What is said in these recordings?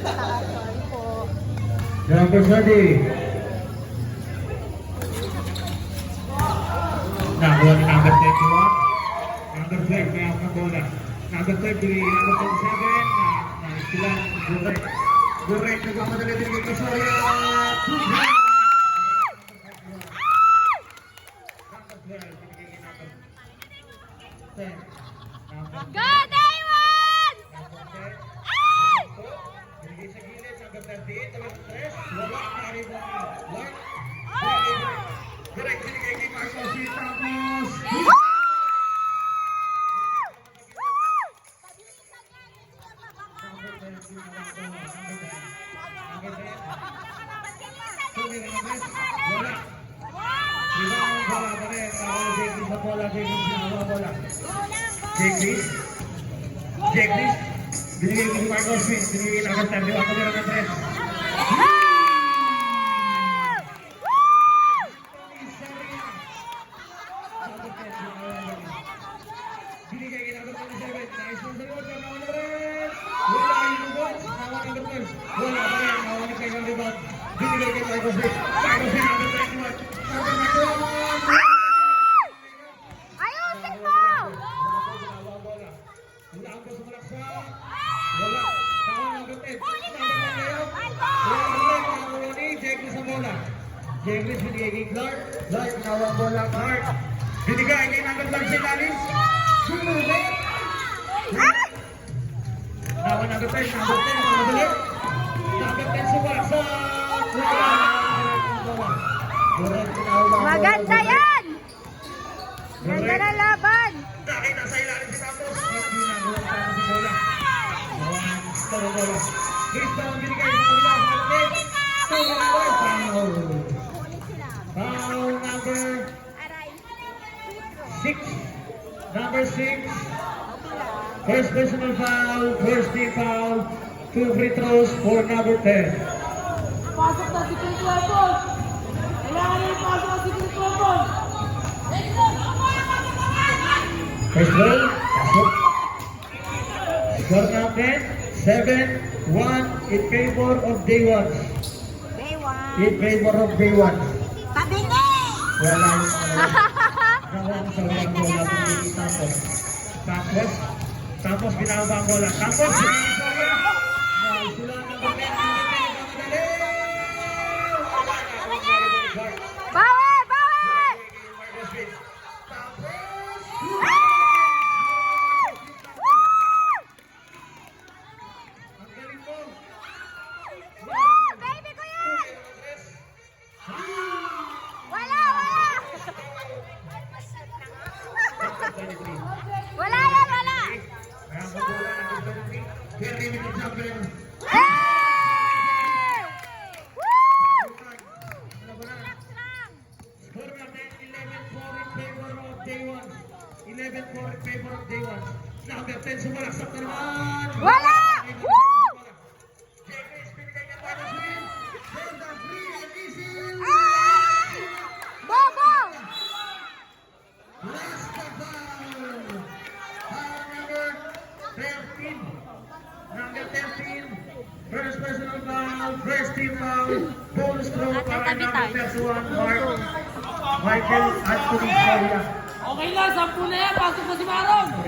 Sorry po. Number 30. Nakuha ni number 21. Number 12, may ako na bola. Number 30, number 27. Sila, Gurek. Gurek, nagmamadali din yung Kisoria. Number 12, binigay kay number 10. Go, Daywan! Binigay sa gilid, number 38, number 3. Wala, naribo ni White. Gurek, binigay kay Marcos. Tapos, Jekris, binigay ko si Marcos Smith, binigay na agad tayo, di ba ako meron ng 3. Binigay kay number 27, nice one sa likod, nawa na rin! Wala yung rebound, nawa number 12, wala pa rin, nawa ni kay rebound, binigay kay Marcos Smith, Marcos Smith, number 21, number 21! Ayusin mo! Wala ang gusto malaksa. Wala. Nakuha number 10. Number 10 kayo. Wala rin. Nakuha ni Jekris ang bola. Jekris binigay kay Clark. Clark nakuha ang bola. Clark. Binigay kay number 12 si Lalis. Sumubay. Nakuha number 10. Number 10 ang mabali. Number 10 sumalaksa. Maganda yan! Ganda na laban! Nakita sa ilalim si Tapos. Hindi na buwan pa si bola. Toro bola. Cristo ang binigay sa kabila sa kapit. Toro bola. Foul. Foul number 6. Number 6. First personal foul. First team foul. 2 free throws for number 10. Pasok na si Chris Weapon. Kailangan na ipasok si Chris Weapon. First ball. Pasok. Score natin. 7-1 in favor of Day1. Daywan! In favor of Day1. Tabingi! Wala yung nakuha ko sa walang bola. Tapos. Tapos binaba ang bola. Tapos. Sila ang nabalit. Bawal! Bawal! Baby ko yan! Wala! Wala! Wala yan! Wala! Hey! Woo! Relax lang! 11-4 in favor of Day1. Number 10 sumalaksak na naman. Wala! Woo! Ay! Bobo! Number 13. First personal foul, first team foul, bonus throw para number 31, Michael Anthony Soria. Okay na, 10 na yan. Pasok na si Maron. 10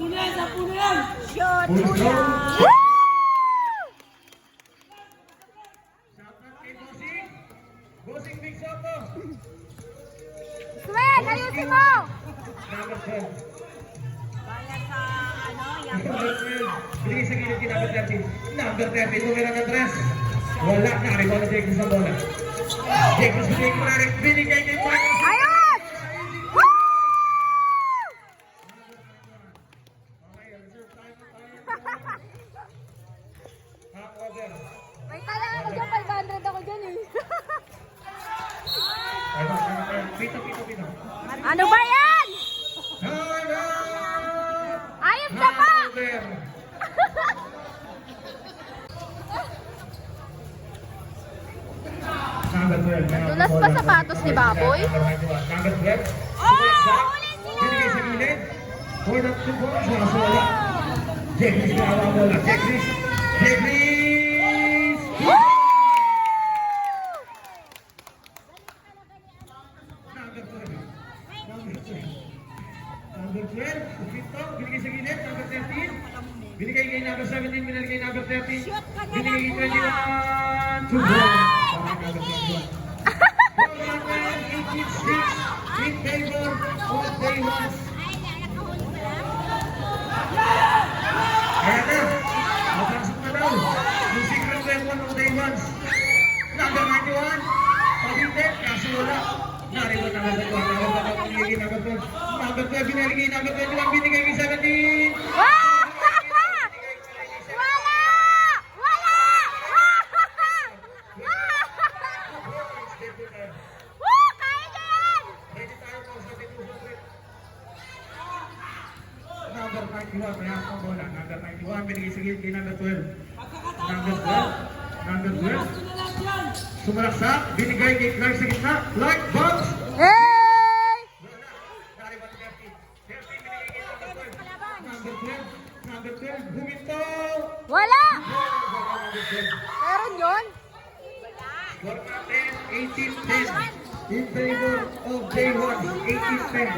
na yan, 10 na yan. Shot! Bonus throw. Woo! Shoutout kay Bossing. Bossing Big Soto. Swen, ayusin mo! Number 12. Bala sa ano, yung Number 12. Binigay sa gilid kay number 13. Number 13, numero ng 3. Wala na, rebound na Jekris sa bola. Jekris binigay kay Marcos. ayun! Woo! Hangover. May tala ako dyan, 500 ako dyan eh. Pito. Ano ba yan? Ayos na pa! Dulas pa sapatos ni Baboy. Number 12. Oh! Ulit sila! Binigay sa gilid. For the 2 points. Wala. Jeffries kawawa bola. Jeffries. Number 12. Number 12. Ufito. Binigay sa gilid. Number 13. Binigay kay number 17. Binigay kay number 13. Binigay kay 21. Two goal. Para number 21. Goal number 86. In favor of day 1. Ayan na. Mapasok na daw. Yung secret weapon of day 1. Number 91. Pabindet. Kaso wala. Nariwan number 21. Number 12. Binigay number 21. Binigay kay 17. Ready tayo po sa dito. Number 91, kaya ako bola. Number 91, binigay sa gilid kay number 12. Number 12. Number 12. Sumalaksak, binigay kay Clark sa gitna. Clark, box! Hey! Wala. Nariwan si Gertie. Gertie, binigay kay number 12. Number 12. Number 12, huminto! Wala! Number 12. Meron yun? Score natin, 18-10. In favor of day 1, 18-10.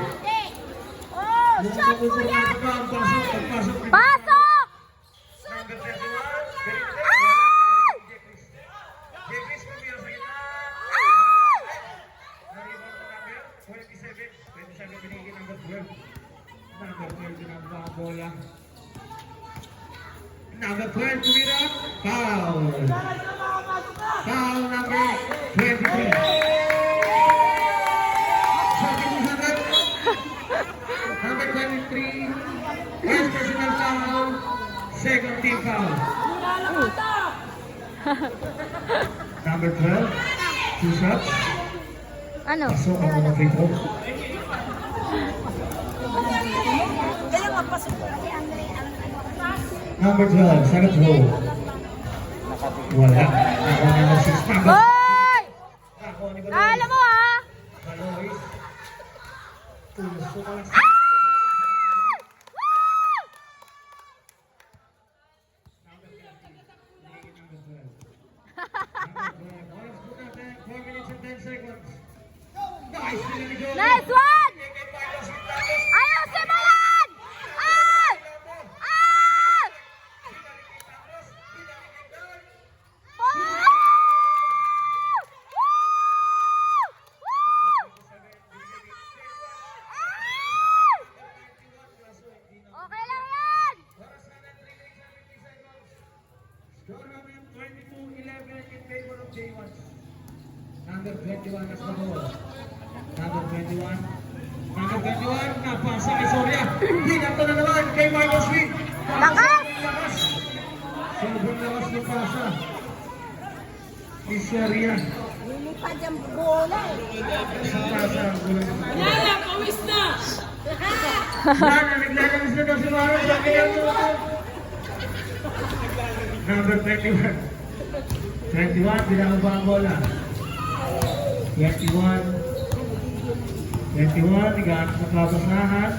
Oh, Yung shot ko kapuso yan! natin pa ang pasok. Pasok! Number 21, Gertie. Ay! Jeffries kumira sa gitna. Ay! Nariwan ko number 27. 27 binigay number 12. Number 12 ginagawa ang bola. Number 12 kumira. Foul. Foul number 23. Number 23. First personal foul. Second team foul. Number 12. Two shots. Ano? Pasok ang mga free throw. Number 12, second row. Wala. Ako number 6. Hoy! Ako ni Alam mo ha? Balois. Tulso ka lang. Ah! Number 13. Number 12. Number 12. Oras po natin. 4 minutes and 10 seconds. Nice. Pinaligot. Nice one! Kay Carlos Quintales. Ayusin mo yan! Ay! Ay! Oh! Ay! Okay lang yan! Score namin 22-11 in favor of J1. Number 21 as the ball. Number 21. Number 21, napasa kay Soria. Pinato na naman kay Marcos Wick. Lakas! Lakas. Sobrang lakas ng pasa. Ni Soria. Lilipad yung bola eh. Sa pasa ang gulang. Yala, pawis na! Naglalamis na daw si Marcos. Sabi niya ito. Number 21. 21, binababa ang bola. 21. 21, higaan sa kabasahan.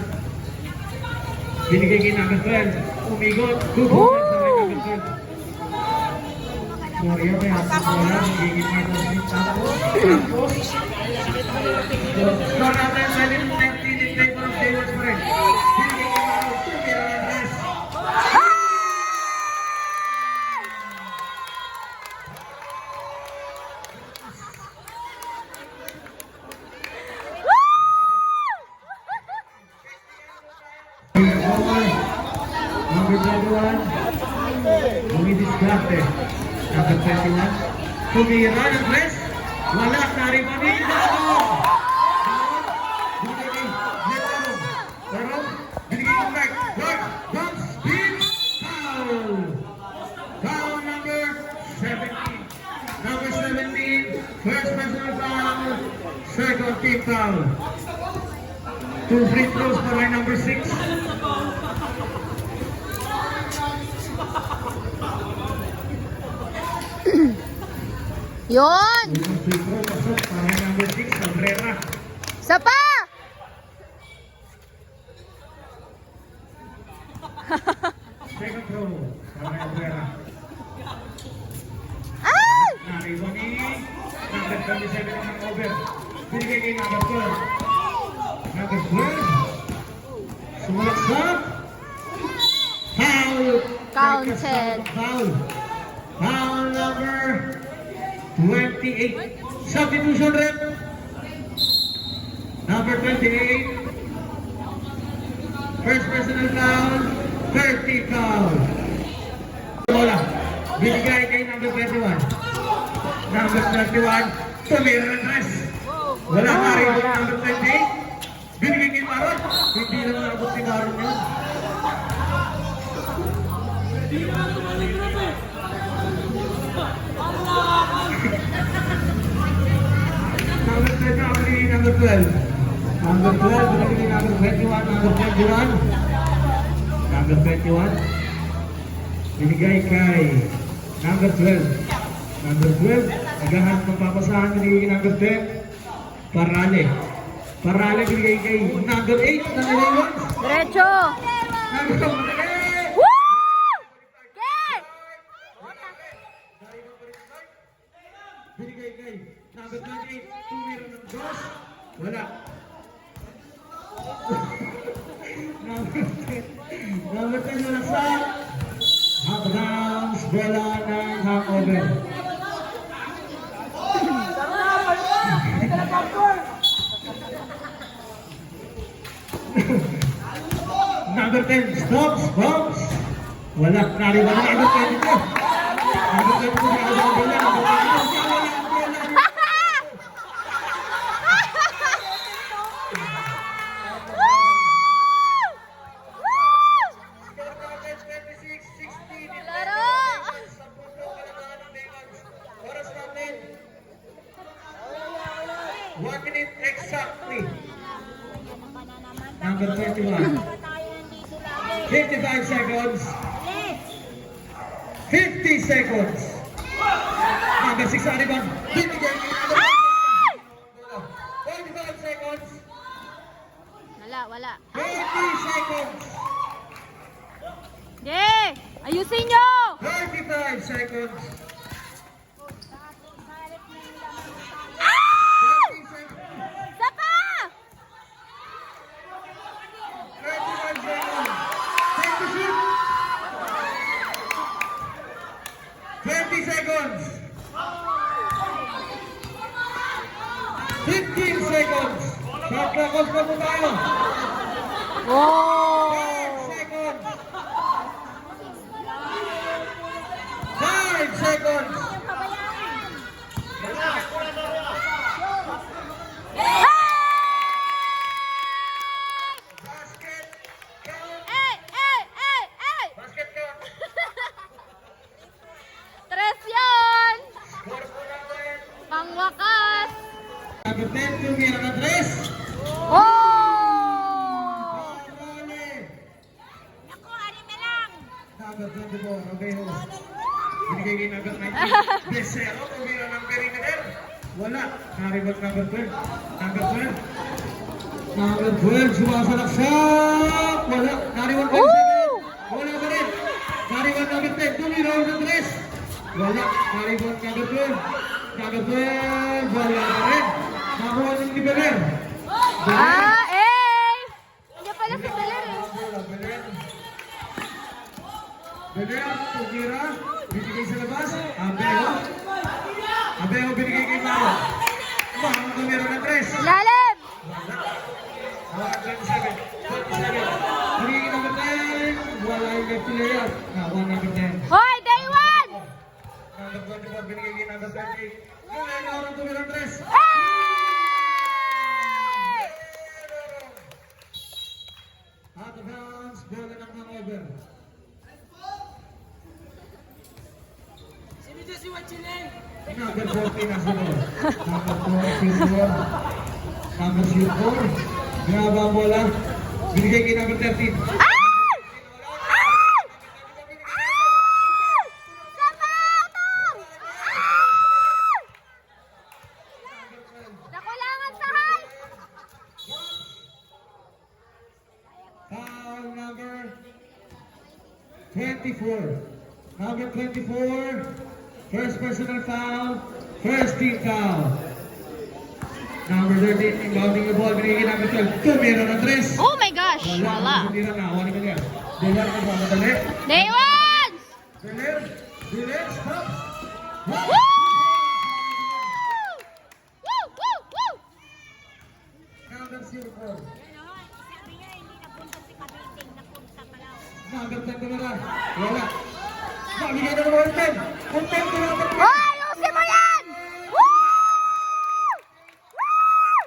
Binigay kay number 12. Umigot. 2 points sa kay number 12. Sorry, may hapon bola. Binigay kay number 12. Tapos. Score natin 20-19 in favor of Davis pa rin. Binigay kay Marcos. Tumira ng rest. Number 21, Dumidiskarte. Number 21, tumira ng press. Wala, narimanin na ako. Binigay, Netaro. Pero, binigay ko back. Mark, bounce, spin, foul. Foul number 17. Number 17, first personal foul, second team foul. 2 free throws for our number 6. Yun! Unang free throw pasok para number 6, Cabrera. Isa pa! Second throw. Para Abuera. Ay! Nariwan ni number 27 ang over. Binigay kay number 12. Number 12. Sumalak sa foul. Counted. Foul. Foul number 28. Substitution rep. Number 28. First personal foul. 30 foul. Bola. Binigay kay number 21. Number 21. Tumira ng tres. Wala ka rin yung number 28. Binigay kay Maron. Hindi naman nakabot si Maron yun. Hindi naman tumalig-rap eh. Number 10 na binigay number 12. Number 12 binigay number 21. Number 21. Number 21. Binigay kay number 12. Number 12. Naghahanap ng papasahan. Binigay kay number 10. Parale. Parale binigay kay number 8. Number 1. Diretso! Number 8. Woo! Okay! Binigay kay number 28. Tumira ng dos. Wala. Number 10 wala sa half rounds. Bola ng hangover. Hindi ka na popcorn. Number 10, stops, bombs. Wala, nariwala na number 22. Number 22 sa kasama bola. Laro! Oras natin. 1 minute exactly. Number 21. 55 seconds. 50 seconds. Number 6 ang rebound. Binigay kay number 45 seconds. Wala. 30 seconds. Okay! Ayusin nyo! 35 seconds. Ay! 30 seconds. Isa pa! 35 seconds. Take the shoot. 20 seconds. 15 seconds. Shot clock off na po tayo. Oh! 10 seconds. 5 seconds. Basket count. Ay! Basket count. Tres yun! Score po natin. Pangwakas! Number 10, tumira na 3. Oh! Naku, anim na lang. Number 24, Robeo. Binigay kay number 19. Besero, tumira ng perimeter. Wala. Naribot number 12. Number 12. Number 12, sumasalaksak. Wala. Nariwan number 7. Wala pa rin. Nariwan number 10. Tumira ng 3. Wala. Nariwan number 12. Number 12. Wala pa rin. Nakuha ng Liberer. Ah, eh! Hindi pala si Beler eh. Beler, tumira. Binigay sa labas. Abeo. Abeo binigay kay Maro. Maro tumira ng 3. Lalim! Wala. 27. 27. Binigay number 10. Wala yung left player. Nakuha number 10. Hoy, day one! Number 24 binigay kay number 28. Yung Maro tumira ng 3. Hey! Out of bounds. Bola ng hangover. Sino dyan si Wachileng? Number 14 na sila. Number 4. Number 4. Graba ang bola. Binigay kay number 13. Ay! Ay! Ay! Sapatong! Ay! Nakulangan sa height! Foul number 24. Number 24, first personal foul, first team foul. Number 13, inbounding the ball, binigyan number 12. Tumira ng tres. Oh my gosh! Wala. Tumira na, awan naman yan. Dilar na ba, madali? Day ones! Dilar, stop. Woo! Woo! Woo! Woo! Number 04. Number 10 tumira. Wala. Mabigyan na naman 10. Kung 10 tumira. Hoy! Ayusin mo yan! Woo! Woo!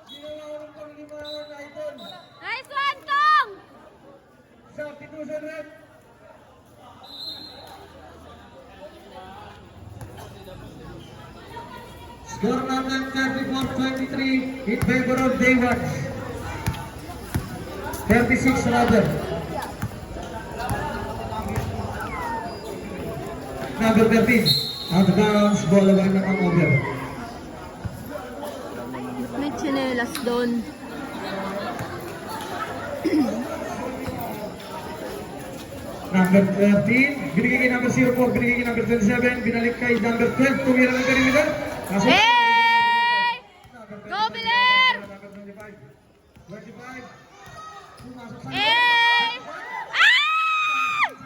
Ginawa ng panglimahan na ito. Nice one, Tong! Substitution red. Score natin 34-23 in favor of Daywatch. 36 rather. Number 13. Out of bounds, ball away na ang over. May tsinelas doon. Number 13, binigay kay number 04, binigay kay number 27, binalik kay number 12, tumira ng perimeter. Kaso, Hey! Go, Biler! number 25, 25, pumasok sa Hey! Ah!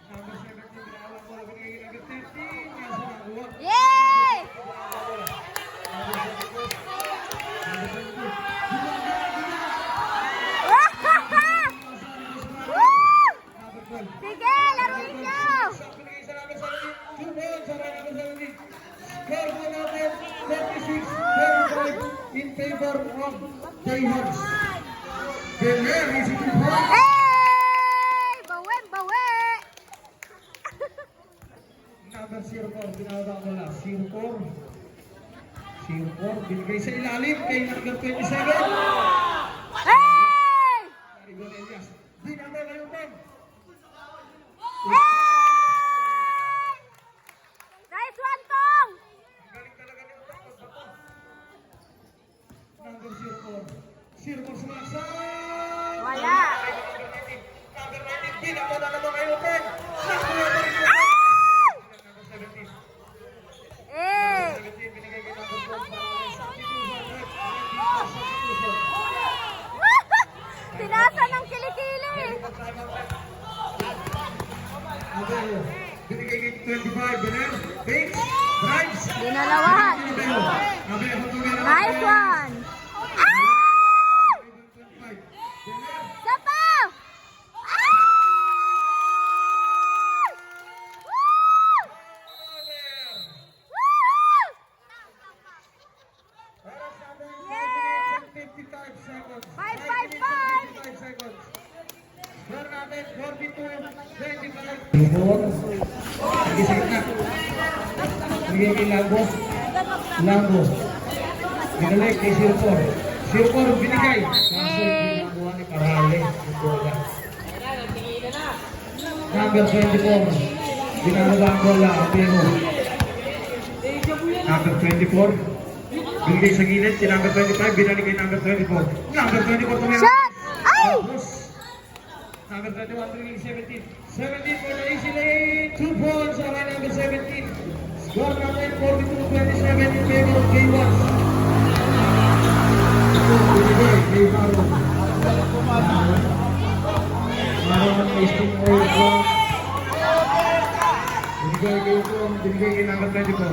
number 17, binawang bola, binigay kay number 13, kaso nakuha. Yay! Woo! Number 12, Sige, laruin nyo! binigay sa number 17, 2 balls sa number 17. Score po natin, 36-35 in favor of Dayhogs. Belair is in front. Hey! Bawi, bawi! Number 04, binawag ang bola. 04. 04, binigay sa ilalim kay number 27. Hey! Arigon Elias. Dinamo kayo ba? Hey! Nice one, Tong! Galing talaga ni Utang. Pagbato. Number 04. 04 sumaksan. Wala. Number 19, dinamo na naman kayo ba? Ah! Number 17. Eh! 17, binigay kay number 12. Substitution. Tinasa ng kilikili! Abelo, binigay kay 25, Belair, fakes, drives. Dinalawan! Abelo, Abelo, tumira. Nice one! Ah! 25, Belair, Sapa! Ah! Woo! Woo! para sa ating Yeah! 55 seconds. 5, 55 seconds. Score natin, 42-25. Bihon, sige sa gitna. Bigay kay Lambo. Lambo. Binalik kay 04. 04 binigay. Kaso ginagawa ni Parale. Number 24. Binalaba ang bola. Abelo. Number 24. Binigay sa gilid. Si number 25. Binalik kay number 24. Number 24 tumira. Shot! Ay! Tapos, number 21 bringing 17. 17 for the easy lane. 2 points on number 17. Score natin 42-27 in favor of K1. Binigay kay Maron. Maron may sting oil block. Binigay kay Utong. Binigay kay number 24.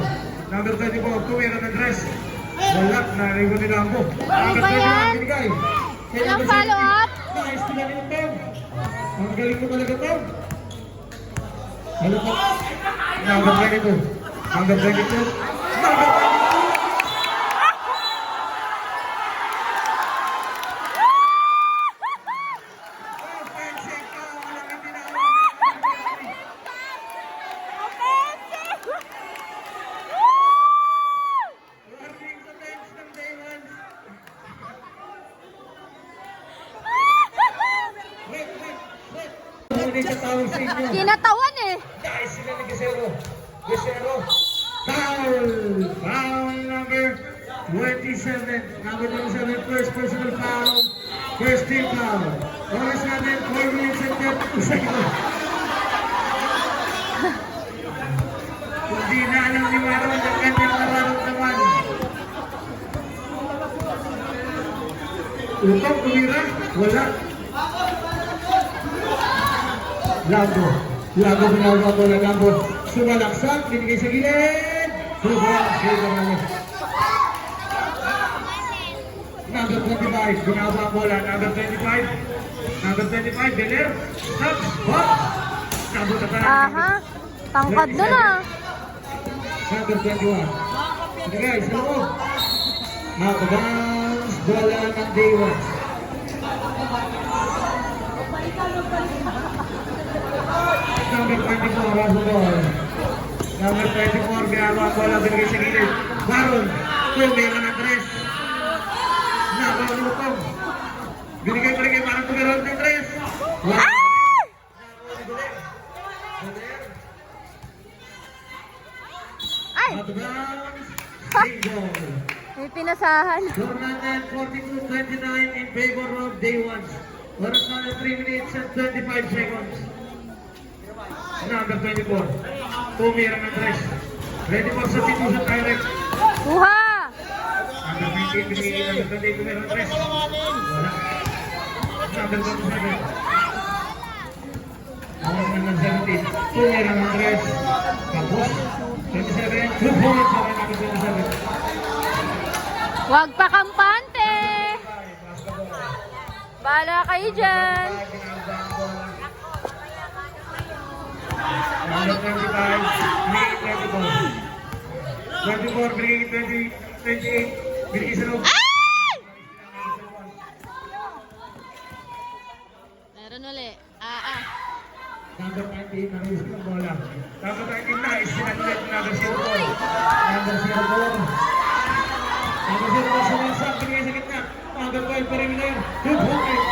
Number 24, tumira ng dress. Wala, narigo ni Lambo. Ano ba yan? Binigay. Kay Walang number follow 17. up? Nice to lang yung Tom. Ang galing mo talaga, Tom. Ano po? Number 22. Number 22. Number 22. Offensive foul. Walang itinawag. Offensive! Warning sa bench ng day one. Wait. Hindi sa tawag sa inyo. Kinatawan eh! Guys, sila ni Gisero. Foul! Foul number 27. Number 27, first personal foul First team foul. Oras natin, 4 minutes and 30 seconds. Hindi na alam ni Maron ang kanyang nararamdaman. Utong, tumira, wala. Lago. Lago binawa ko na Lago. Sumalaksak, binigay sa gilid. Subang, sila naman. Number 25, binawa ko lang. Number 25. Number 25, Beler. Stop, hop. Number 25. Aha. Tangkad na na. Number 21. Sige guys, hello. Out-of-bounds, bola ng day 1. Number 24, Rasudol. Number 24, binawa ang bola, binigay sa gilid. Baron, tumira ng 3. Nakalutong. Binigay pa rin kay Baron, tumira ng 3. Ay! Out-of-bounds, single. May pinasahan. Tournament 42-29 in favor of day 1. Oras na 3 minutes and 25 seconds. Number 24. Tumira ng 3. Ready for substitution direct. Kuha! Number 19, binigay number 28, tumira ng 3. Wala. Number 27. Oras na ng 17. Tumira ng 3. Tapos, 27. 2 points sa number 27. Huwag pa kampante! Bala kayo dyan! Number 25, binigay 24. 24, binigay 28, binigay sa loob. Meron uli. Number 19, narulis ng bola. Number 19 na, isinaglit number 04. Number 04. Number 04, sumasak, binigay sa gitna. Number 12, perimeter. 2 points.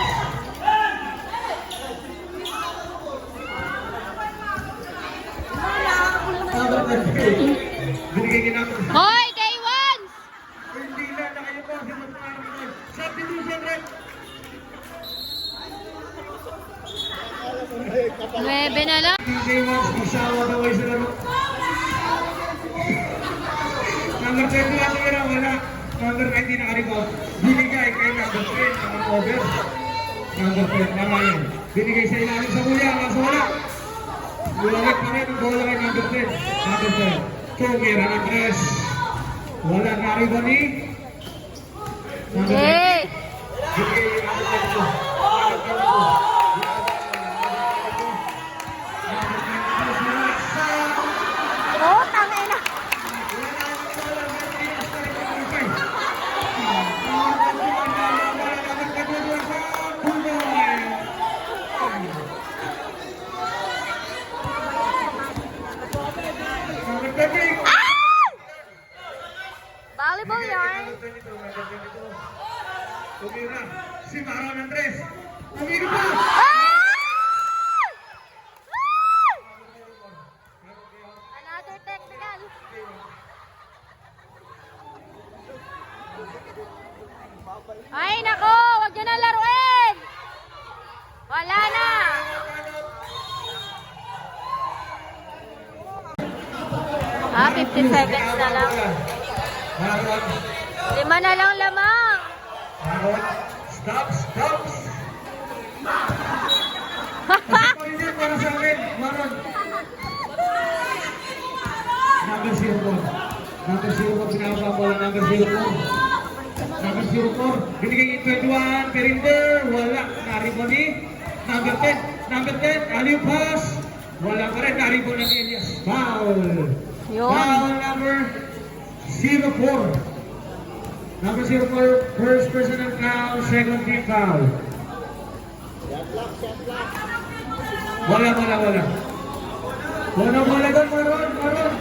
Number 38, binigay ginamit. Hoy! Day 1! Hindi na, nakayo po. Substitution rep. 9 na lang. Day 1, isawa daw ay sa laro. Number 20 na tira, wala. Number 19 nakaribot. Binigay kay number 10, ang over. Number 10, naman yun. Binigay sa ilalim sa kuya, kaso wala. Ulit pa rin ang bola kay number 10. Number 10. Tumira ng 3. Wala naribot ni number 10. Hey! Binigay yung number 22. Oh, tangay na! Volleyball yarn. Tumira, si Maron Andres. Tumira pa! Another technical. Ay, nako! Huwag nyo na laruin! Wala na! Ah, 50 seconds na lang. Maron, 5 na lang lamang. Maron, stop. Pag-ulit para sa akin, Maron. Number 04. Number 04, pinaka po lang number 04. Number 04, binigay yung 21, perimeter, wala. Naribo ni number 10. Number 10, alley pass. Wala pa rin, naribo na ni Elias. Foul. Yun. Foul number 04. Number 04, first personal foul, second team foul. Wala. Wala doon, Maron.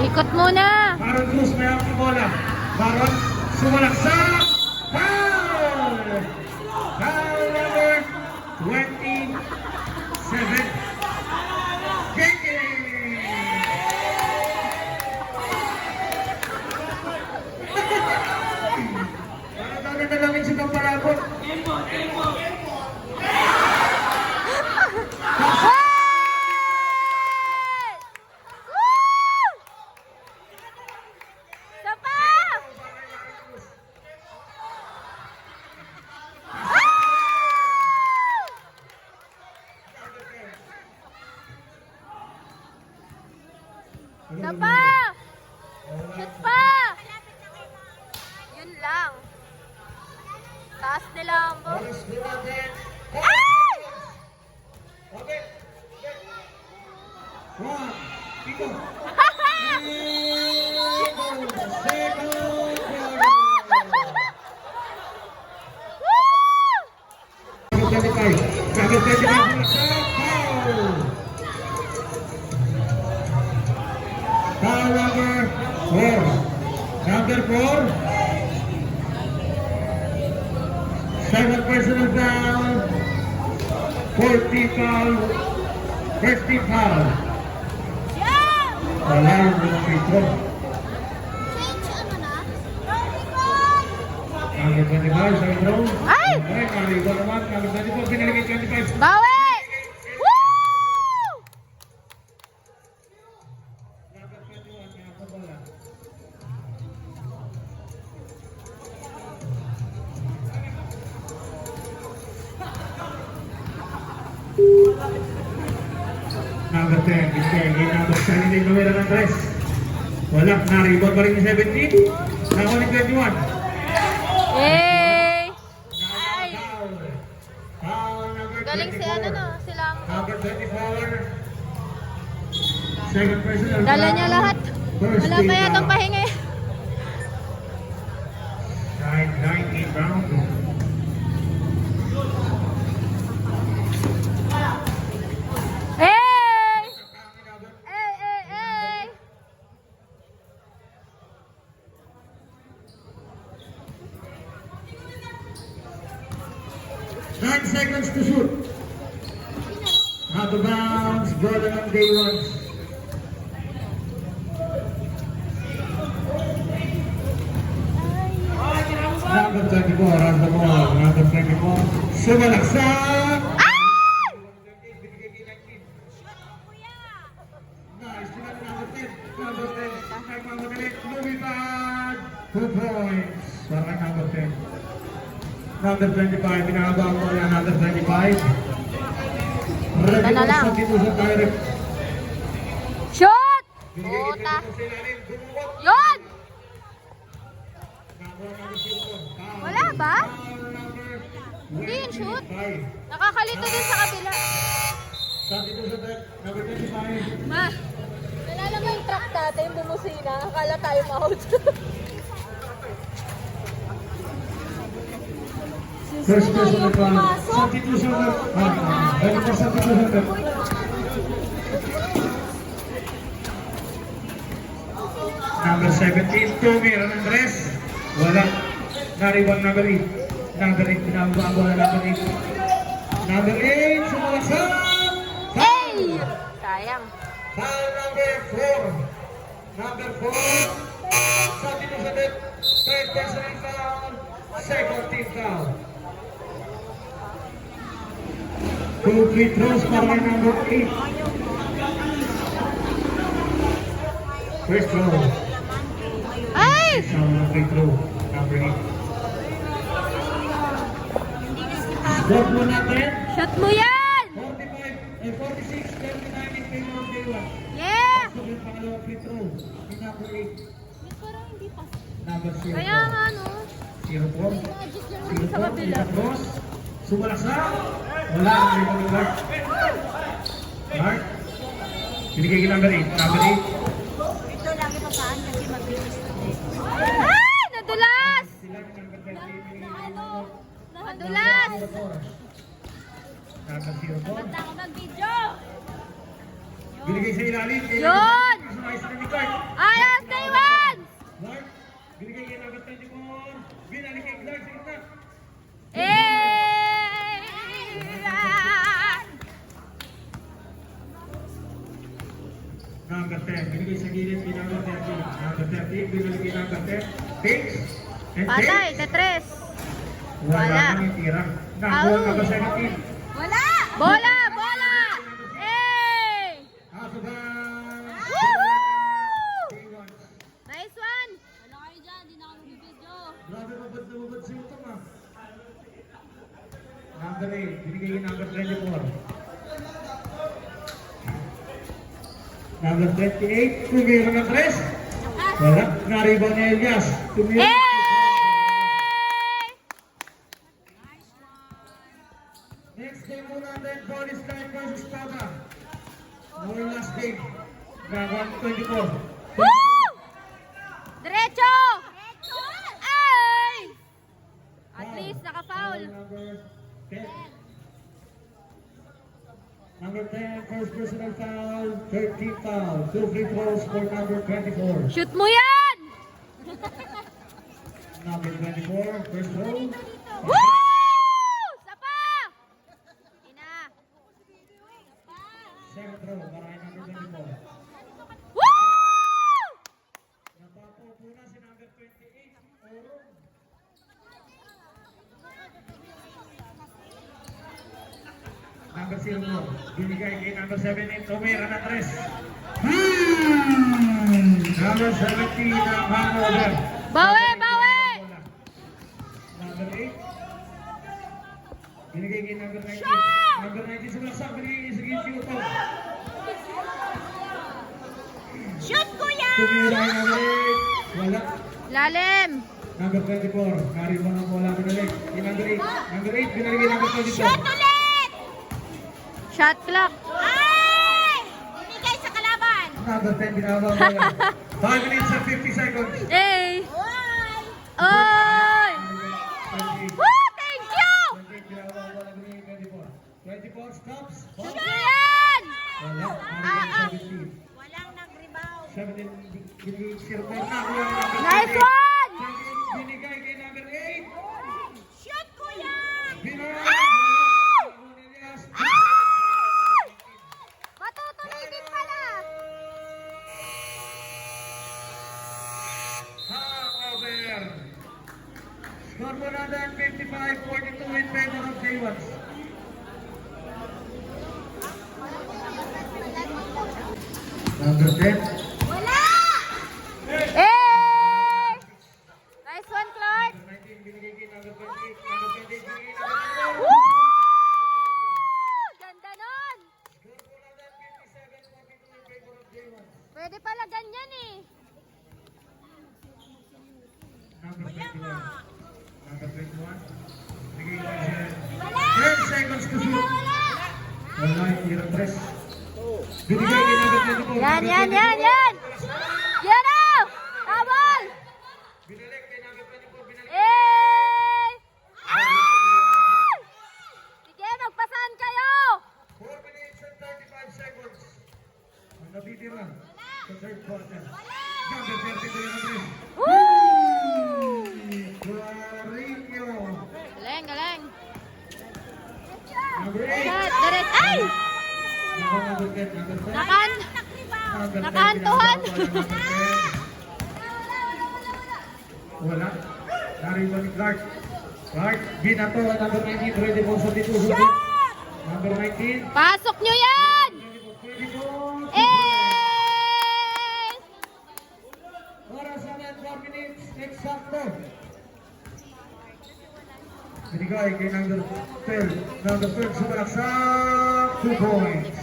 Ikot muna. Maron Cruz, may ang bola. Maron, sumalaksak. Foul! Foul number 27. Gigi! Isa pa! Isa pa! Shoot pa! Yun lang. Taas nila ang boss. Bonus go natin. Ay! Okay. One. Dito. Second quarter. Number 25. Number 25. Foul. Foul number 4. Number 4. Second personal foul. 40 foul. First team foul. Yeah! Wala yung free throw. Number 25, second throw. Ay! Okay, narigo naman. Number 24, pinaligay 25. Bawi! Woo! Number 21, nakapabola. Number 10, Vizcaya. Number 17, numero ng 3. Wala, narigo pa rin yung 17. Nako ni 21. Yay! Ay! Foul number 24. Galing si ano no, si Lambo. Number 24. Second personal foul. Dala niya lahat. First Wala team pa yatang foul. pahinga eh. 9-9 round. Hey! Hey, hey, hey! 9 seconds to shoot. Out of bounds, Jordan on day one. Number 24, around the ball. Number 24, sumalaksak! Ay! Nice, number 10, number 10, nagmamagalit, lumipad, 2 points, para number 10. Number 25, pinahaba ang bola, number 25. Ready Ano for lang? substitution direct. Shoot! Binigay Puta. kita sa ilalim, bumukot. Yun! Number 0, foul. Wala ba? Foul number Hindi yun shoot. 25. Nakakalito din sa kabila. Substitution direct, number 25. Ma, nalala mo yung truck dati, yung bumusina. Akala tayo out. First person of foul. Substitution direct. Ready for substitution direct. Number 17, Tommy Hernandez. Wala. Nariwan number 8. Number 8, pinababa ang bola number 8. Number 8, sumalaksak! Hey! Sayang. Foul number 4. Number 4. Substitution direct. Third personal foul. Second team foul. 2 free throws para kay number 8. First throw. Ay! Isang free throw. Number 8. Score mo natin. Shot mo yan! 46, 39 in favor of day 1. Yeah! So yung pangalawang free throw. Yung number 8. Parang hindi pa. Number 0. Kaya nga no. 0-4. Magic lang dito sa kabila. Cross. Sumalaksak. Wala ang rebound ni Clark. Clark. Binigay kay number 8. Number 8. Ito lagi pa saan kasi mabilis. Ay! Nadulas! Sila ni number 28. Binigay kay Nadulas! number 0-4. Ako mag-video! Binigay sa ilalim. Yun! Sumakay sa ni Clark. Ayos, Taiwan! Clark. Binigay kay number 24. Binalik kay Clark sa gitna. Eh! Number 10. Binigay sa gilid kay number 13. Number 13. Binigay kay number 10. Takes. And Patay, takes. tetres. Wala Wala. nang tira. Number 17. Wala! Bola! Bola! Eh! Out of bounds. Woohoo! Day-1. Nice one! Wala kayo dyan, di na ako nagbibidyo. Grabe mabad na mabad si Utong ah. Number 8, binigay yung number 24. Number 28, tumira ng 3. Wala, naribaw ni Elias. Tumira. Eh! Next game muna natin, Police Line versus Papa. Our last game. Na 124. Woo! Diretso! Ay! At least naka-foul. Number 10, first personal foul, 13 foul, 2 free throws for number 24. Shoot mo yan! Number 24, first throw. Woo! Sapa! Ina. Second throw, para kay number 24. Woo! Napapo na si number 28, Oro. Number 0, binigay kay number 17, tumira na 3. Number 17 ang hangover. Bawi! Bawi! Number 8. Binigay kay number 19. Number 19 sumasak, binigay kay Sige Chuto. Shoot ko yan! Tumira kay number 8. Wala. Lalim! Number 24, nariwa ng bola, binalik. Kay number 8. Number 8, binigay kay number 24. Shoot ulit! Shot clock! Ay! Binigay sa kalaban! Number 10, binawa ang bola. 5 minutes and 50 seconds. Eh! Uy! Oy! 28. Woo! Thank you! 28, binawa ang bola, binigay kay 24. 24 stops. Shoot mo yan! Wala. Number 17. Walang nag-rebound. 17, binigay kay 0. Nakuha ng number Nice 28. one! Binigay kay number 8. Shoot ko yan! Binigay. Ay! Matutuloy din pala! Hangover. Score 155-42 in favor of J1s. Number 10. Wala! Eh! Nice one, Clark! Number 19, binigay kay number 28. Number 28, binigay kay number 24. Woo! Ganda nun! Score 157-42 in favor of J1s. Pwede pala ganyan eh. Number 21. Number 21. Binigay kay number Wala! 10 seconds to shoot. Wala, tira 3. Binigay kay number 24. Yan, yan, yan, yan! Yan o! Habol! Binalik kay number 24. Binalik. Eh! Ay! Sige, magpasahan kayo! 4 minutes and 35 seconds. Ang natitira sa third quarter. Number 33 na 3. Woo! Guarino. Galing, galing. Number 8. Direct, ay! Number 10. Number 10. Nakan! Number 10, Nakaantuhan. Number 10. Wala. Nariba ni Clark. Clark, binato ang number 19. Ready for sa dito. Number 19. Pasok nyo yan! 24. Eh! Oras naman, 4 minutes, eksakto. Binigay kay number 12. Number 12, sumalaksak, 2 points.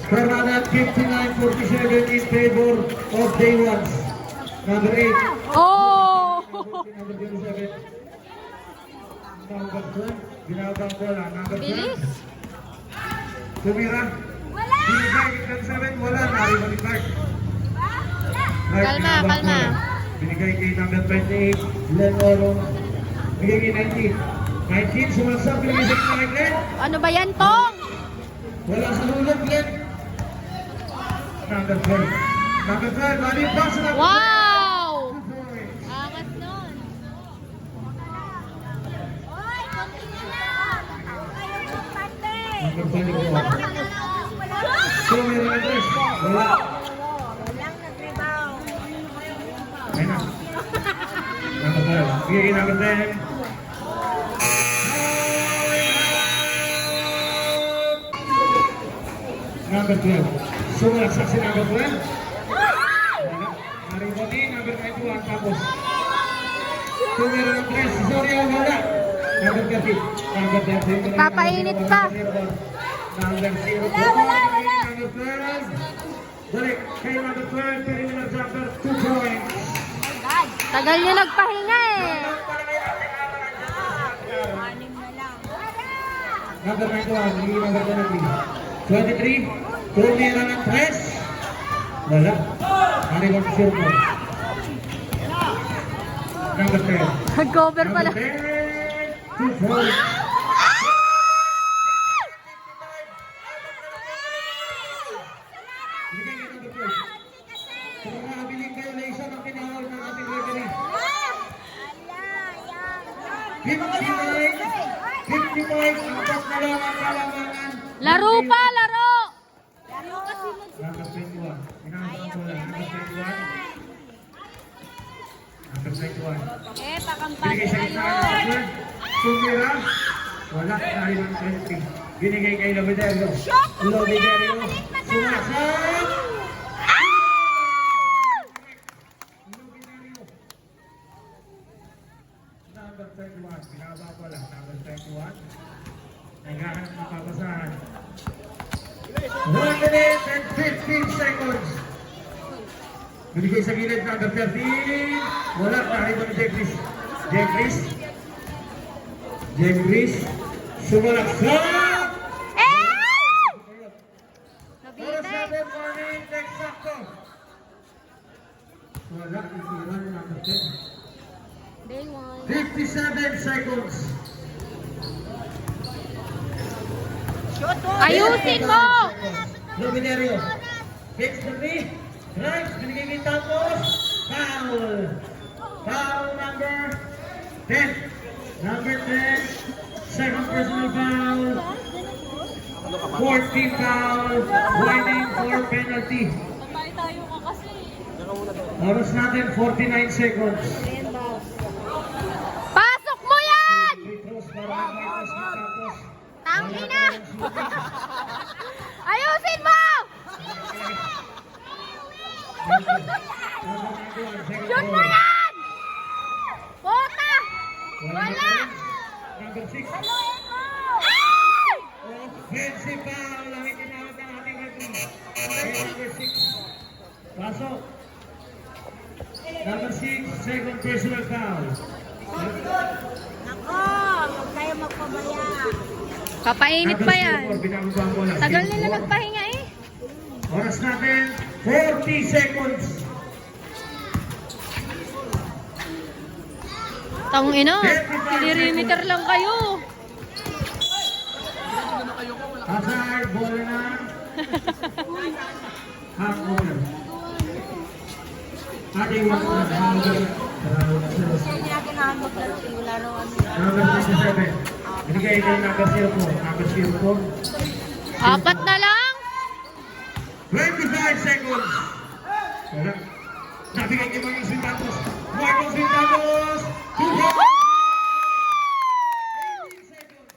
Score natin 59-47 in favor of J1s. Number 8. Oh! Number 07. Number 12, binabang bola. Number 12. Bilis! Tumira. Wala! Binigay kay 7, wala. Nariba ni Clark. Clark, Kalma, binabang kalma. bola. Binigay kay number 28, Len Oro. Binigay kay 19. 19, sumalsak, binigay sa kay Glenn. Ano ba yan, Tong? Wala sa lulog, Glenn. Number 12. Number 12, balik pa sa number Wow! 2 points. Angas nun. Oy, konti na lang! Kayo yung pante! Number 24. Wala! Tumira ng 3. Wala. Walang nag-rebound. Ayun na. Number 12. Bigay kay number 10. number 12. Sumalaksak si number 12. Mariboni, number 91. Tapos, tumira ng 3. Si Soria, wala. Number 30. Number 30. Papainit ka. Number 0. Wala. Number 12. Balik kay number 12. Perimeter jumper. 2 points. Tagal niyo nagpahinga eh. Anim na lang. Number 91. Hindi number 23. Tumira ng 3. Wala. Mariboni, 0 points. Number 10. Nag-cover pala. Number 10. 2 points. Bigay kay number 12. Kung makabiling violation ang pinahal ng ating referee. 55. 55. Apat na lang ang kalamangan. Laro pa, laro! Laro kasi Number 21. Inaampan ko lang. Number 21. Number 21. pakampas Binigay sa gitna ng number. Tumira. Wala. Dahil ng 20. Binigay kay Lobiderio. Lobiderio. Sumasang. Lobiderio. Number 21. Binaba ko lang. Number 21. Naghahanap ng papasahan. 1 minute and 15 seconds. Binigay sa gilid, number 13. Wala, nakita ni Jeffries. Jeffries. Sumalaksak. Oras Nabite. 7 morning, eksakto. Wala, itira ni number 10. Day 1. 57 seconds. Ayusin mo! Luminario. Hits the three. Drives, binigay kay Tapos. Foul. Foul number 10. Number 10. Second personal foul. 14 foul. Winding for penalty. Oras natin, 49 seconds. Pasok mo yan! Free throws para Marcos Tapos. Tangina! Ayusin mo! Shoot mo yan! Bota! Wala! Number 6. Ay! Offensive foul. Ang itinawag ng ating referee. Number 6. Pasok. Number 6, second personal foul. Nako, huwag kayo magpabaya. Papainit pa yan. Binago ang bola. Tagal nila nagpahinga eh. Oras natin, 40 seconds. Tangina, kilirimeter lang kayo. Hazard, bola na. Half corner. Ating mga hazard. Hindi natin maglaro yung laruan. Number 27. Binigay kay number 04. Number 04. Apat na lang. 25 seconds. Wala. Nabigay kay Marcos Vintagos. Marcos Vintagos. 2 points. 18 seconds.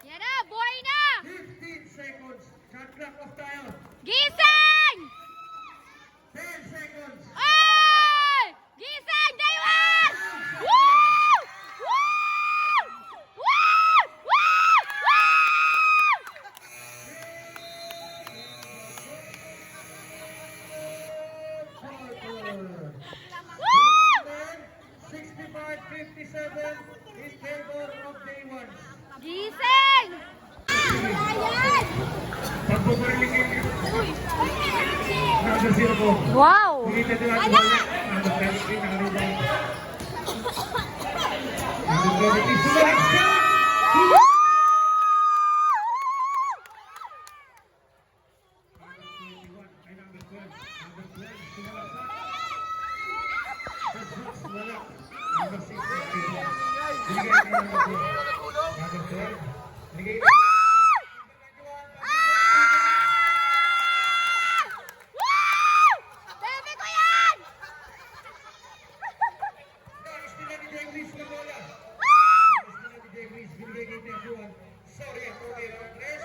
Yan na, buhay na. 15 seconds. Shot clock off tayo. Gising! 10 seconds. Ay! Gising! Day 1! Woo! Woo! Woo! Woo! Woo! 65-57 in favor of Day 1. Gising! Ayan! Pagpupariling kayo. Number 04. Wow! Pinita nila ang bola. Number 23 nakalibay. Number 23 sumalaksak. Ay, number 12. Number 12 sumalaksak. Wala. Number 6. Binigay kay number 12. Number 12. Binigay kay Bebe ko yan! Nais nila ni Jeffries na bola. Nais nila ni Jeffries. Binigay kay 21. Sorry, ako kay Andres.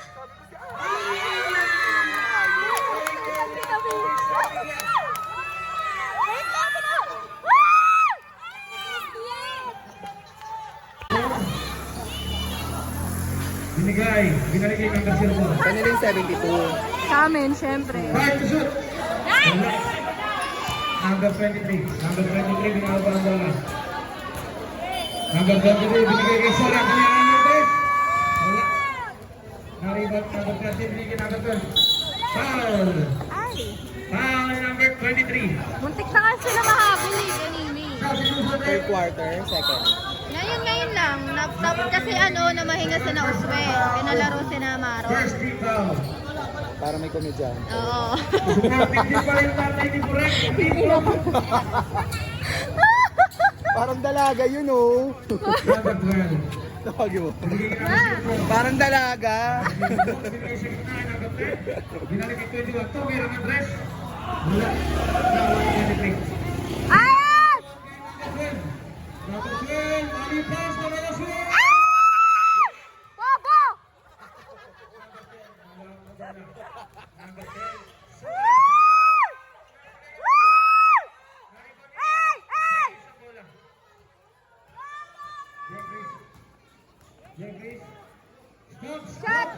Binigay. Binalik yung number 04. Kanila yung 72. Sa amin, syempre. Fire to shoot. Wala. Number 23. Number 23, binababa ang bola. Number 23, binigay kay Sora. Kanya ang number 3. Wala. Naribat number 13, binigay number 12. Foul. Ay, Foul number 23. muntik na kasi sila mahabol eh, kanini. Sa sinusunod. Third quarter, second. Ngayon lang. Kasi na mahinga si na Uswe. Pinalaro si na Maro. First team foul. Para may komedyan. Oo. Supporting din pala yung tatay ni Burek. Parang dalaga yun, oh. Number 12. Tawagin mo. Binigay kay number 04. Parang dalaga. Binalik kay 21. To, meron ng dress. Wala. Number 23. Ayos! Number 12. Ali pass na mga shoot. Bobo! Number 10. Jeffries. Stop.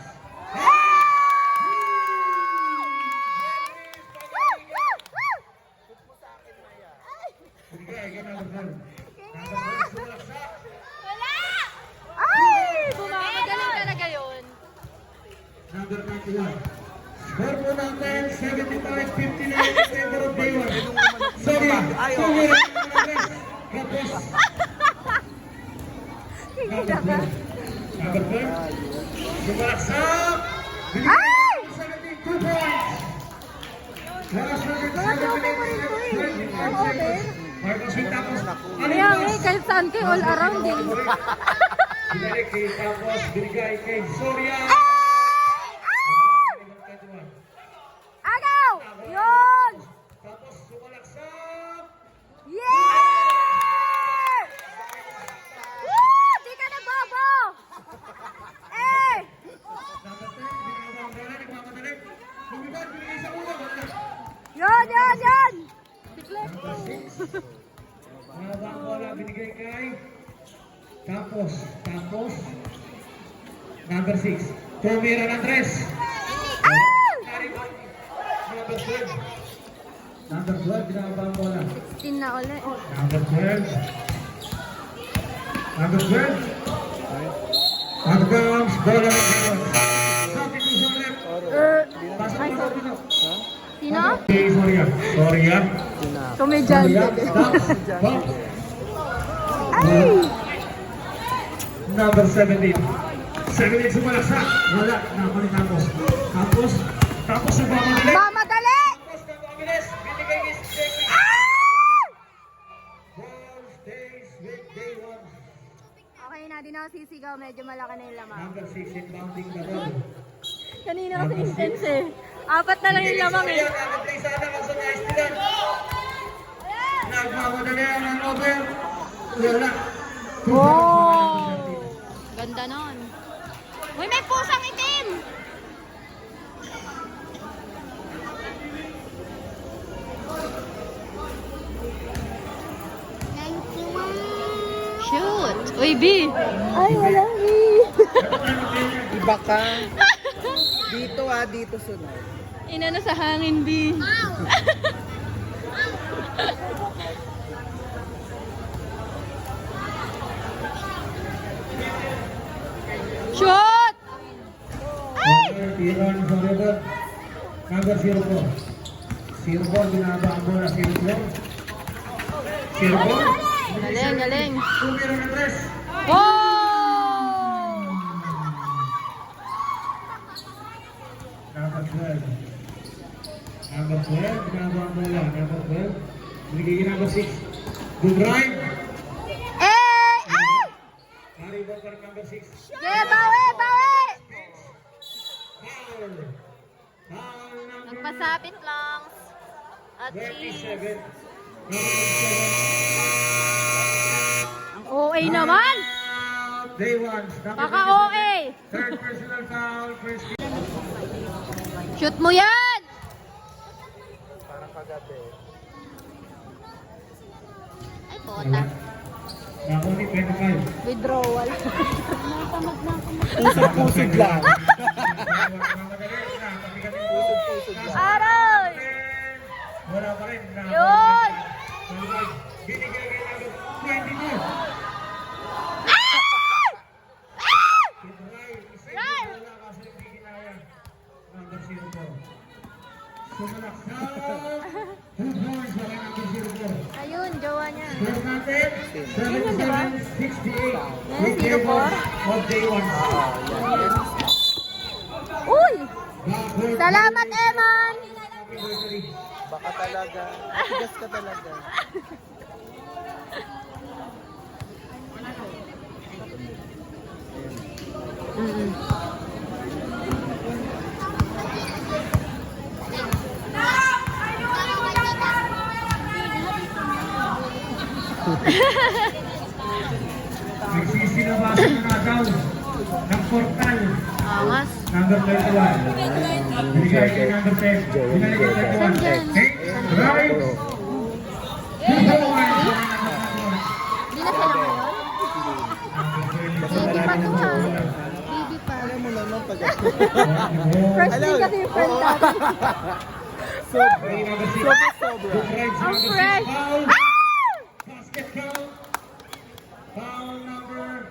Binigay kay number 12. Number 12, sulaksak. Wala! Ay! Bumamagaling talaga yun. Number 91. Score po natin, 75-59 in favor of Day 1. Sorry, sorry. Tapos, number 12. Number 12. Sumalaksak. Ay! 72 points. Last number 7 minutes. Marcos with tapos. Kaya nga, kahit saan kayo all around eh. Binalik kay tapos, binigay kay Soria. Agaw! Yun! Tapos sumalaksak. Yeah! Woo! Di ka na bobo! Eh! Number 10, binabang ang bola, nagmamadali. Lumibad, binigay sa ulo. Yun! Number 6. Binabang ang bola, binigay kay Tapos. Number 6. Tumira ng tres. Number 12. Number 12, binabang ang bola. 16 na ulit. Number 12. Number 12. Out of bounds, bola ng Gayon. Substitution left. Pasok mo na dito. Sino? Okay, Soria. Komedyan. Stops. Box. Ay! Number 17. 17 sumalaksak. Wala. Nakakulit Tapos. Tapos sa pamadali. Mamadali! Tapos na pabilis. Binigay ni Jeffrey. Ah! Ball stays with Day 1. Okay na, di na ako sisigaw. Medyo malaki na yung lamang. Number 6 inbounding na ball. Kanina kasi intense eh. 4 na lang yung lamang eh. Nakatay sana kasi na istilan. Nagmamadali ang over. Wala. Wow! Ganda nun. Uy, may pusang itim! Shoot! Uy, B! Ay, wala B! Iba ka. Dito sunod. Inano sa hangin, B. Shoot! Tira ng Florida. Number 04. 04, binaba ang bola. 04. 04. Galing. Tumira ng tres. Wow! Number 12. Number 12, binaba ang bola. Number 12. Binigay number 6. Good drive. Eh! Ay! Carry ball for number 6. Yeah, bawi! Foul. Foul number Nagpasapit lang. At 27. ang OA naman! Day 1. Paka-OA! Third personal foul. First team. Shoot mo yan! Parang kagabi. Ay, puta. Nakuni 25. Withdrawal. Pusod-pusod lang. Aray! Wala pa rin. Yun! Binigay kay number 22. Ray! Wala kasi hindi kinaya. Number 04. Sumalak sa 2 points sa number 04. Ayun, jowa niya. Score natin, 77-68. Yan, With the 04. of day 1. Uy! Salamat, Eman! Baka talaga. Tigas ka talaga. Nagsisinabasan na daw ng portal. Angas. Number 21. Binigay kay number 10. Binigay kay 21. Okay? Right. 2 points. Hindi na sila ngayon? Baby pa to ha. Baby pa. Alam mo naman pag... First day kasi yung friend natin. Sobra. Ang fresh. Basket count. Foul number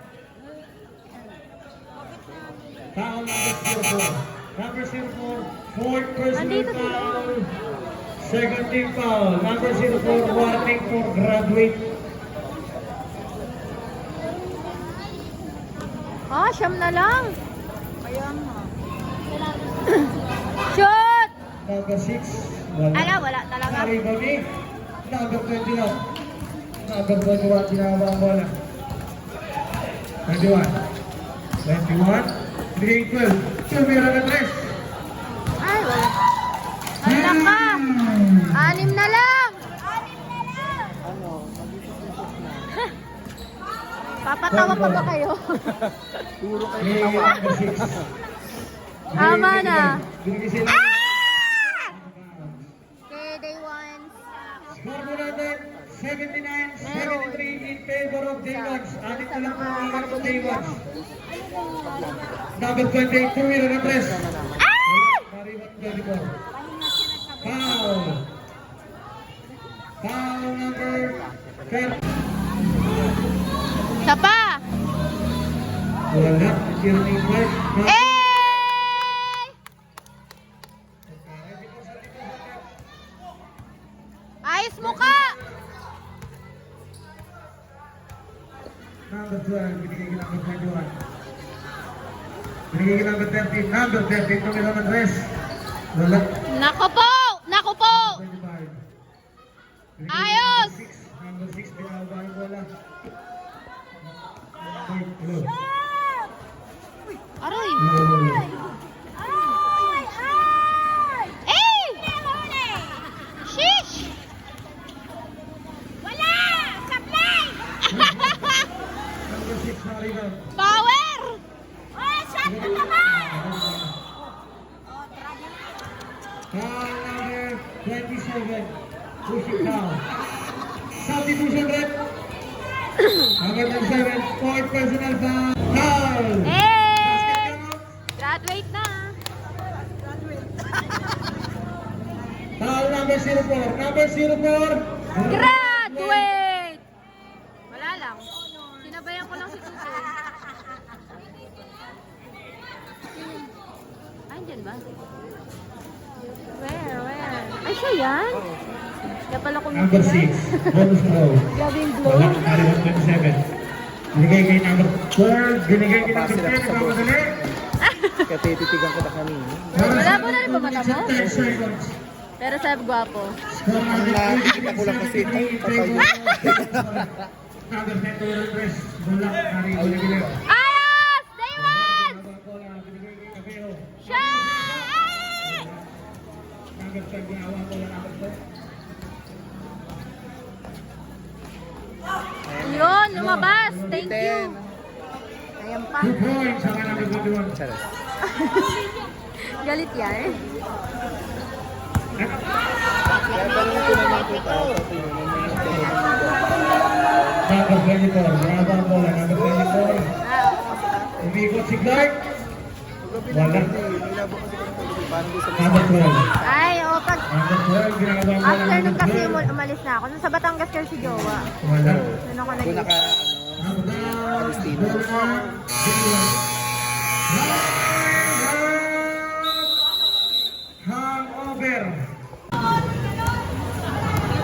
04. Number 04, fourth personal Andito sila. foul. Second team foul. Number 04, warning for graduate. Siyam na lang. Shoot! Number 6, wala. Ala, wala talaga. Sorry, Bobby. Number 21. Number 21, ginawa ang bola. 21. 21. 3-12. Tumira na 3. Ay, wala. Wala ka. 6 na lang. Ano? Papatawa pa ba kayo? Puro kayo Hey, tawa. number 6. Tama na. Binigay sila. Okay, day one. Score mo natin, 79-73 in favor of J-Ones. Adik na lang po ang J-Ones. Number 28, tumira na 3. Nariwan 24. Foul. Foul number 10. Isa pa. Wala, Tierney Clark. Eh! Ayos mo ka. Number 12, binigay ka number 21. Binigay ka number 13. Number 13, tumira na 3. Wala. Nako po. Nako po. 25. Ayos. Number 6, binawa ang bola. Point low. Aroy. Low. Eh! Shish! Wala! Supply! Number 6 na rebound. Power! Oh, shot na naman! Foul number 27. Pushing down. Substitution red. Number 27, fourth personal foul. Foul. Eh! Basket count. Graduate na. Foul number 04. Number 04. Graduate! Wala lang. Sinabayan ko lang si Tutoy. Andyan ba? Where? Ay, siya yan? Kaya pala Number 6. kumikita. Bonus throw. Grabe yung glow. Wala na rin 27. Binigay kay number 12. Binigay kay number 10. Nagmamadali. Kaya tititigan ko na kanina. Wala po na rin ba matama? 10 seconds. Pero sabi gwapo. Score number Nakikita ko lang kasi ito. Patay. Number 10 to your address. Bulak. Nari. Bulak. Ayos! Day one! Binigay kay Cabello. Siya! Number 10. Ginawa ko lang number 10. Yun, lumabas. Thank you. 10. Ayan pa. 2 points sa number 21. Charot. Galit yan. Kaya tanong ko naman ito. Tapos yun. Number Number 24. Mahaba ang bola. Number 24. Umikot si Clark. Wala. Nilabo kasi kung tulog. Paano gusto mo Number 12. Ay, o, pag Number 12. Ginagawa ang bola. after nung Number kasi 12. umalis na ako. Nung sa Batangas kasi si Jowa. Wala. Doon ako Doon naka, Palestino. Hangover.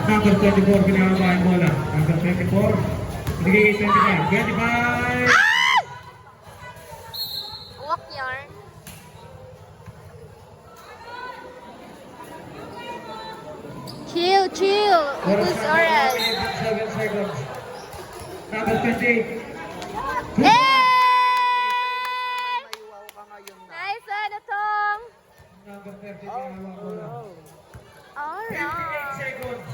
Number 24, ginagawa ang bola. Number 24. Binigay kay 25. 25. Walk yarn. Chill, chill. Ubus oras. 7 seconds. Number 28. Hey! Nice one, Tong. Number 30, ginagawa ang bola. Alright. 58 seconds.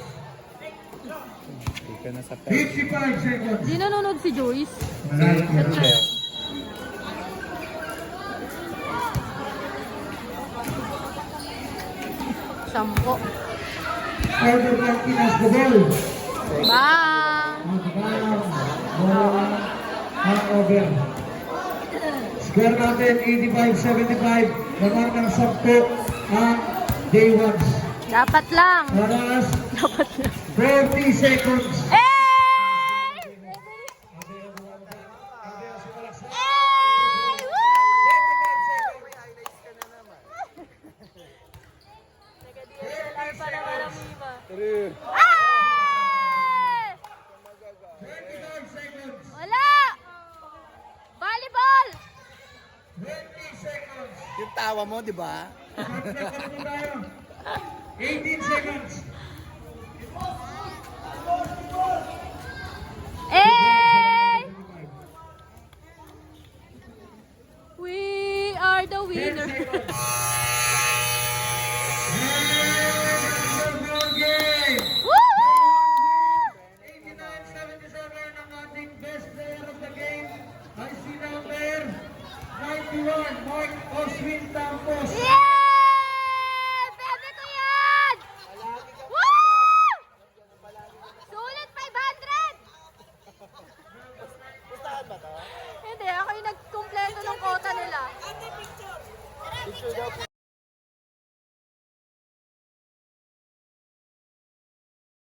Hindi ka na sa 55 seconds. Di nanonood si Joyce. Wala. Sampo. Order Martinez the ball. Bang! Hangover. Score natin 85-75. Naman ng 10 ang day ones. Dapat lang. Oras Dapat lang. 40 seconds. Eh! Eh! Woo! True. Ay! 25 seconds. Wala! Volleyball! 20 seconds. Yung tawa mo, di ba? 18 seconds.